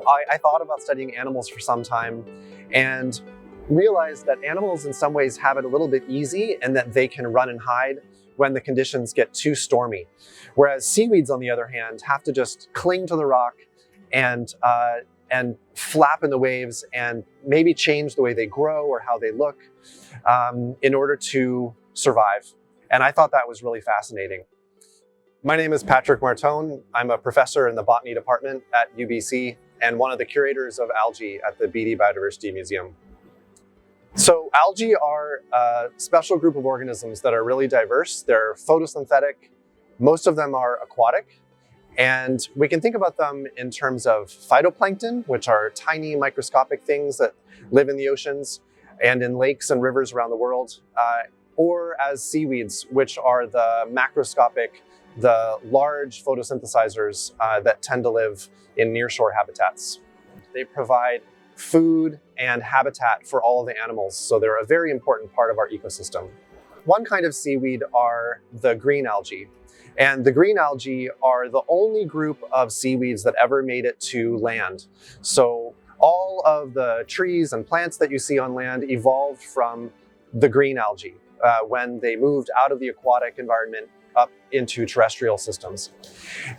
I thought about studying animals for some time and realized that animals in some ways have it a little bit easy and that they can run and hide when the conditions get too stormy. Whereas seaweeds, on the other hand, have to just cling to the rock and flap in the waves and maybe change the way they grow or how they look in order to survive. And I thought that was really fascinating. My name is Patrick Martone. I'm a professor in the Botany Department at UBC and one of the curators of algae at the Beaty Biodiversity Museum. So algae are a special group of organisms that are really diverse. They're photosynthetic. Most of them are aquatic. And we can think about them in terms of phytoplankton, which are tiny microscopic things that live in the oceans and in lakes and rivers around the world, or as seaweeds, which are the macroscopic, the large photosynthesizers that tend to live in nearshore habitats. They provide food and habitat for all of the animals, so they're a very important part of our ecosystem. One kind of seaweed are the green algae. And the green algae are the only group of seaweeds that ever made it to land. So all of the trees and plants that you see on land evolved from the green algae when they moved out of the aquatic environment up into terrestrial systems.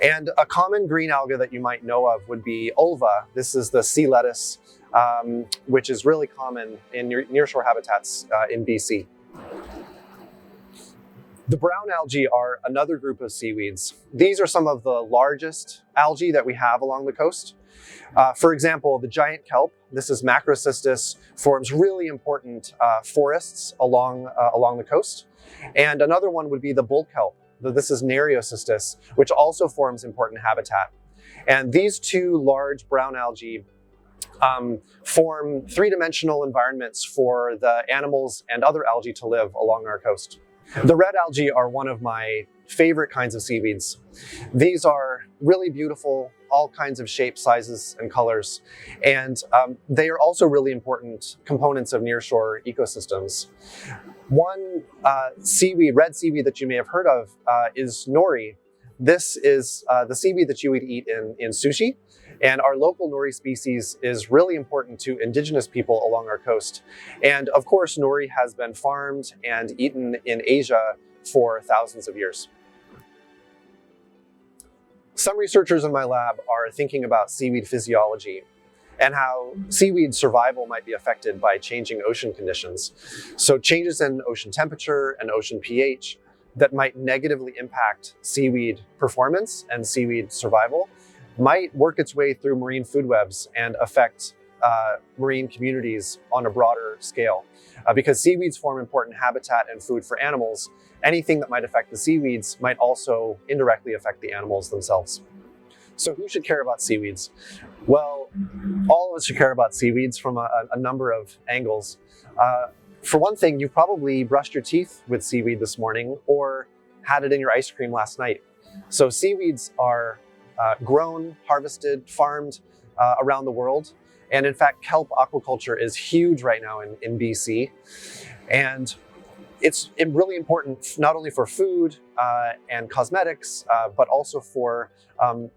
And a common green alga that you might know of would be ulva. This is the sea lettuce, which is really common in nearshore habitats in BC. The brown algae are another group of seaweeds. These are some of the largest algae that we have along the coast. For example, the giant kelp, this is Macrocystis, forms really important forests along the coast. And another one would be the bull kelp. This is Nereocystis, which also forms important habitat. And these two large brown algae form three-dimensional environments for the animals and other algae to live along our coast. The red algae are one of my favorite kinds of seaweeds. These are really beautiful, all kinds of shapes, sizes, and colors. And they are also really important components of nearshore ecosystems. One red seaweed that you may have heard of is nori. This is the seaweed that you would eat in sushi. And our local nori species is really important to indigenous people along our coast. And of course, nori has been farmed and eaten in Asia for thousands of years. Some researchers in my lab are thinking about seaweed physiology and how seaweed survival might be affected by changing ocean conditions. So changes in ocean temperature and ocean pH that might negatively impact seaweed performance and seaweed survival might work its way through marine food webs and affect marine communities on a broader scale. Because seaweeds form important habitat and food for animals, anything that might affect the seaweeds might also indirectly affect the animals themselves. So who should care about seaweeds? Well, all of us should care about seaweeds from a number of angles. For one thing, you probably brushed your teeth with seaweed this morning or had it in your ice cream last night. So seaweeds are grown, harvested, farmed around the world. And in fact, kelp aquaculture is huge right now in BC. And it's really important not only for food and cosmetics, but also for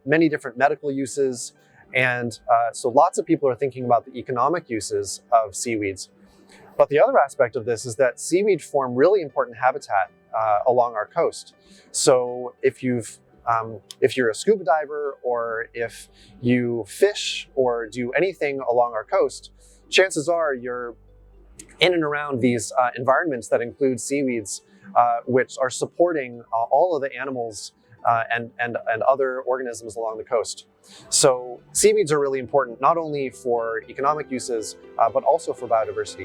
many different medical uses. And so lots of people are thinking about the economic uses of seaweeds. But the other aspect of this is that seaweed form really important habitat along our coast. So if you're a scuba diver or if you fish or do anything along our coast, chances are you're in and around these environments that include seaweeds, which are supporting all of the animals and other organisms along the coast. So seaweeds are really important not only for economic uses, but also for biodiversity.